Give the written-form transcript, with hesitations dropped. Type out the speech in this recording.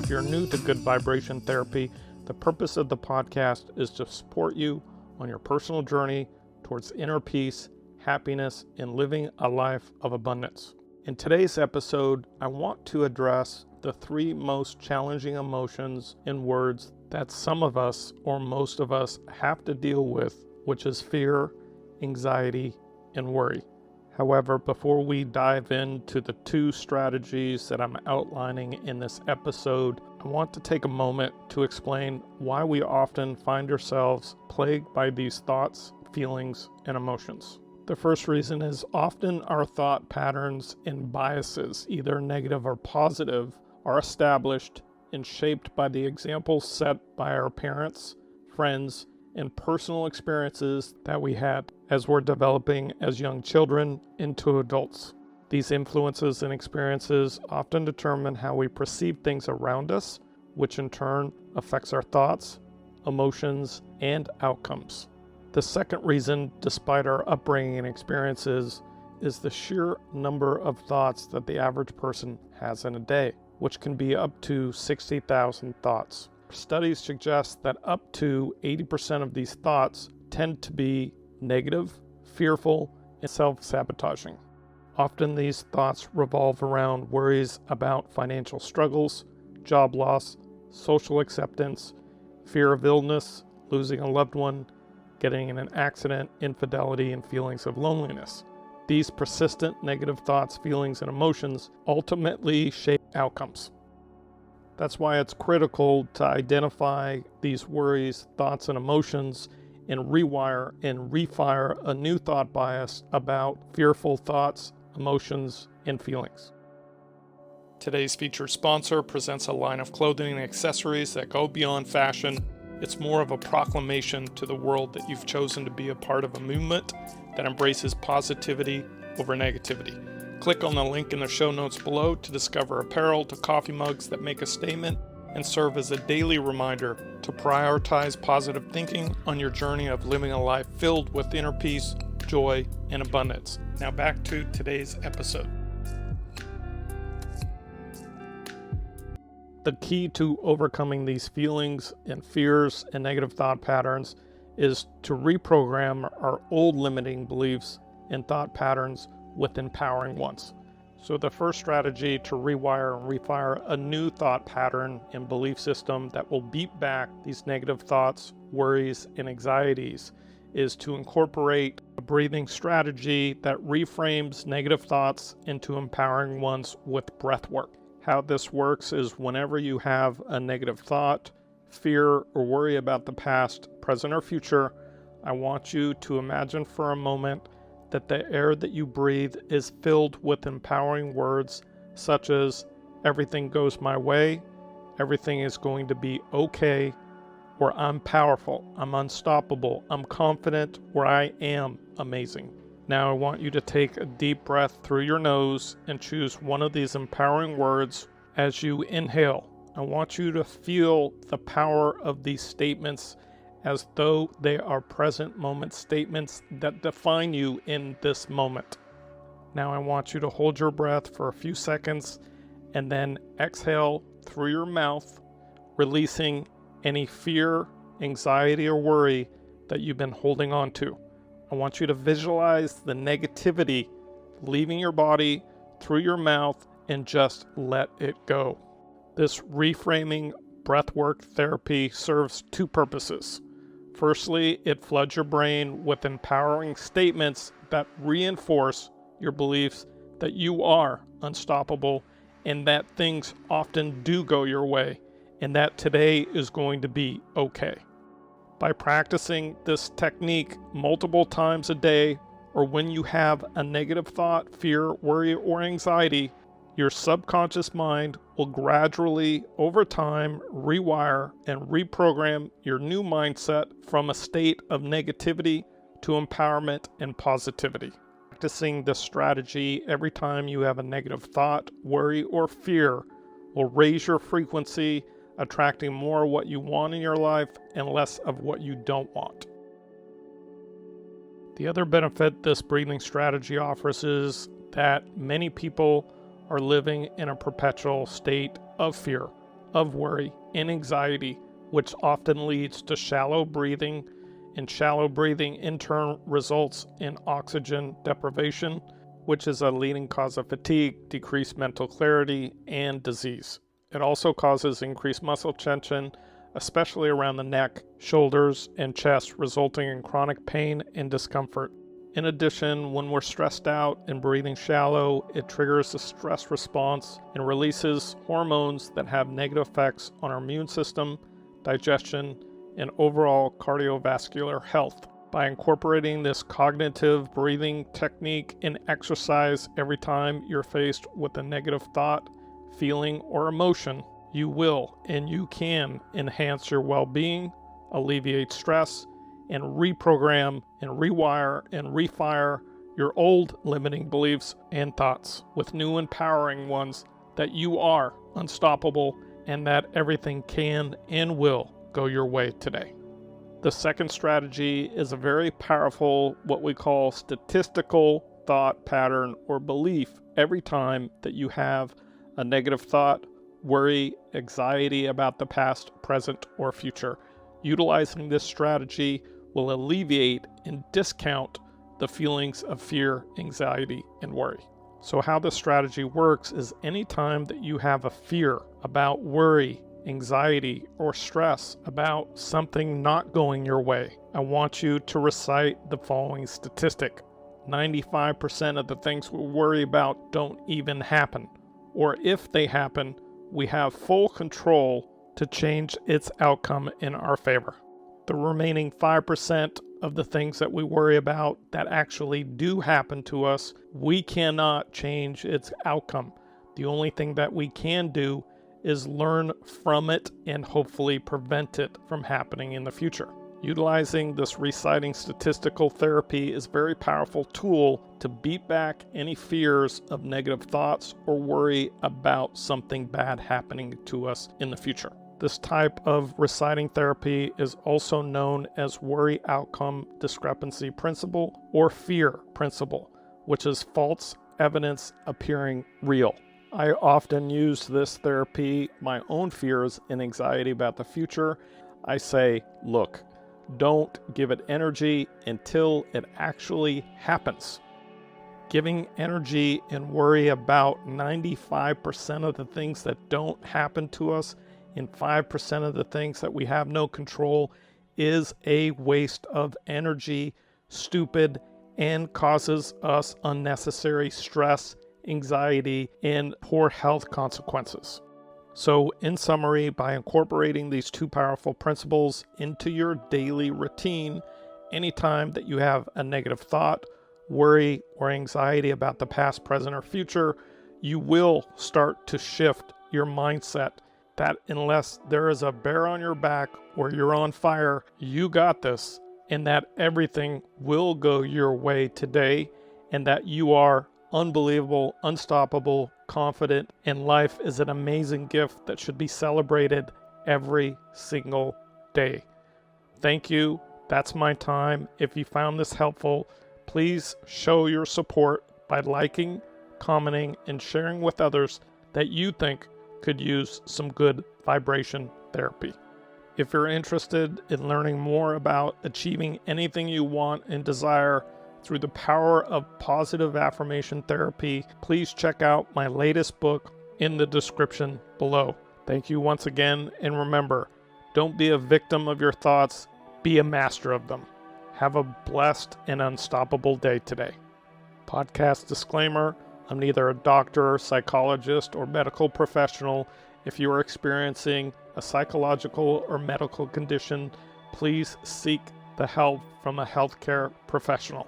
If you're new to Good Vibration Therapy, the purpose of the podcast is to support you on your personal journey towards inner peace, happiness, and living a life of abundance. In today's episode, I want to address the three most challenging emotions in words that some of us or most of us have to deal with, which is fear, anxiety, and worry. However, before we dive into the two strategies that I'm outlining in this episode, I want to take a moment to explain why we often find ourselves plagued by these thoughts, feelings, and emotions. The first reason is often our thought patterns and biases, either negative or positive, are established and shaped by the examples set by our parents, friends, and personal experiences that we had as we're developing as young children into adults. These influences and experiences often determine how we perceive things around us, which in turn affects our thoughts, emotions, and outcomes. The second reason, despite our upbringing and experiences, is the sheer number of thoughts that the average person has in a day, which can be up to 60,000 thoughts. Studies suggest that up to 80% of these thoughts tend to be negative, fearful, and self-sabotaging. Often these thoughts revolve around worries about financial struggles, job loss, social acceptance, fear of illness, losing a loved one, getting in an accident, infidelity, and feelings of loneliness. These persistent negative thoughts, feelings, and emotions ultimately shape outcomes. That's why it's critical to identify these worries, thoughts, and emotions and rewire and refire a new thought bias about fearful thoughts, emotions, and feelings. Today's featured sponsor presents a line of clothing and accessories that go beyond fashion. It's more of a proclamation to the world that you've chosen to be a part of a movement that embraces positivity over negativity. Click on the link in the show notes below to discover apparel to coffee mugs that make a statement and serve as a daily reminder to prioritize positive thinking on your journey of living a life filled with inner peace, joy, and abundance. Now back to today's episode. The key to overcoming these feelings and fears and negative thought patterns is to reprogram our old limiting beliefs and thought patterns with empowering ones. So the first strategy to rewire and refire a new thought pattern and belief system that will beat back these negative thoughts, worries, and anxieties is to incorporate a breathing strategy that reframes negative thoughts into empowering ones with breath work. How this works is whenever you have a negative thought, fear, or worry about the past, present, or future, I want you to imagine for a moment that the air that you breathe is filled with empowering words such as, everything goes my way, everything is going to be okay, or I'm powerful, I'm unstoppable, I'm confident, or I am amazing. Now I want you to take a deep breath through your nose and choose one of these empowering words. As you inhale, I want you to feel the power of these statements as though they are present moment statements that define you in this moment. Now I want you to hold your breath for a few seconds and then exhale through your mouth, releasing any fear, anxiety, or worry that you've been holding on to. I want you to visualize the negativity leaving your body through your mouth and just let it go. This reframing breathwork therapy serves two purposes. Firstly, it floods your brain with empowering statements that reinforce your beliefs that you are unstoppable and that things often do go your way and that today is going to be okay. By practicing this technique multiple times a day, or when you have a negative thought, fear, worry, or anxiety, your subconscious mind will gradually, over time, rewire and reprogram your new mindset from a state of negativity to empowerment and positivity. Practicing this strategy every time you have a negative thought, worry, or fear will raise your frequency, attracting more of what you want in your life and less of what you don't want. The other benefit this breathing strategy offers is that many people are living in a perpetual state of fear, of worry and anxiety, which often leads to shallow breathing, and shallow breathing in turn results in oxygen deprivation, which is a leading cause of fatigue, decreased mental clarity, and disease. It also causes increased muscle tension, especially around the neck, shoulders, and chest, resulting in chronic pain and discomfort. In addition, when we're stressed out and breathing shallow, it triggers a stress response and releases hormones that have negative effects on our immune system, digestion, and overall cardiovascular health. By incorporating this cognitive breathing technique in exercise every time you're faced with a negative thought, feeling, or emotion, you will and you can enhance your well-being, alleviate stress, and reprogram and rewire and refire your old limiting beliefs and thoughts with new empowering ones that you are unstoppable and that everything can and will go your way today. The second strategy is a very powerful, what we call statistical thought pattern or belief every time that you have a negative thought, worry, anxiety about the past, present, or future. Utilizing this strategy will alleviate and discount the feelings of fear, anxiety, and worry. So how this strategy works is anytime that you have a fear about worry, anxiety, or stress about something not going your way, I want you to recite the following statistic. 95% of the things we worry about don't even happen. Or if they happen, we have full control to change its outcome in our favor. The remaining 5% of the things that we worry about that actually do happen to us, we cannot change its outcome. The only thing that we can do is learn from it and hopefully prevent it from happening in the future. Utilizing this reciting statistical therapy is a very powerful tool to beat back any fears of negative thoughts or worry about something bad happening to us in the future. This type of reciting therapy is also known as worry outcome discrepancy principle or fear principle, which is false evidence appearing real. I often use this therapy, my own fears and anxiety about the future. I say, look, don't give it energy until it actually happens. Giving energy and worry about 95% of the things that don't happen to us and 5% of the things that we have no control is a waste of energy, stupid, and causes us unnecessary stress, anxiety, and poor health consequences. So in summary, by incorporating these two powerful principles into your daily routine, anytime that you have a negative thought, worry, or anxiety about the past, present, or future, you will start to shift your mindset that unless there is a bear on your back or you're on fire, you got this, and that everything will go your way today, and that you are unbelievable, unstoppable, confident, and life is an amazing gift that should be celebrated every single day. Thank you. That's my time. If you found this helpful, please show your support by liking, commenting, and sharing with others that you think could use some good vibration therapy. If you're interested in learning more about achieving anything you want and desire through the power of positive affirmation therapy, please check out my latest book in the description below. Thank you once again, and remember, don't be a victim of your thoughts, be a master of them. Have a blessed and unstoppable day today. Podcast disclaimer: I'm neither a doctor, psychologist, or medical professional. If you are experiencing a psychological or medical condition, please seek the help from a healthcare professional.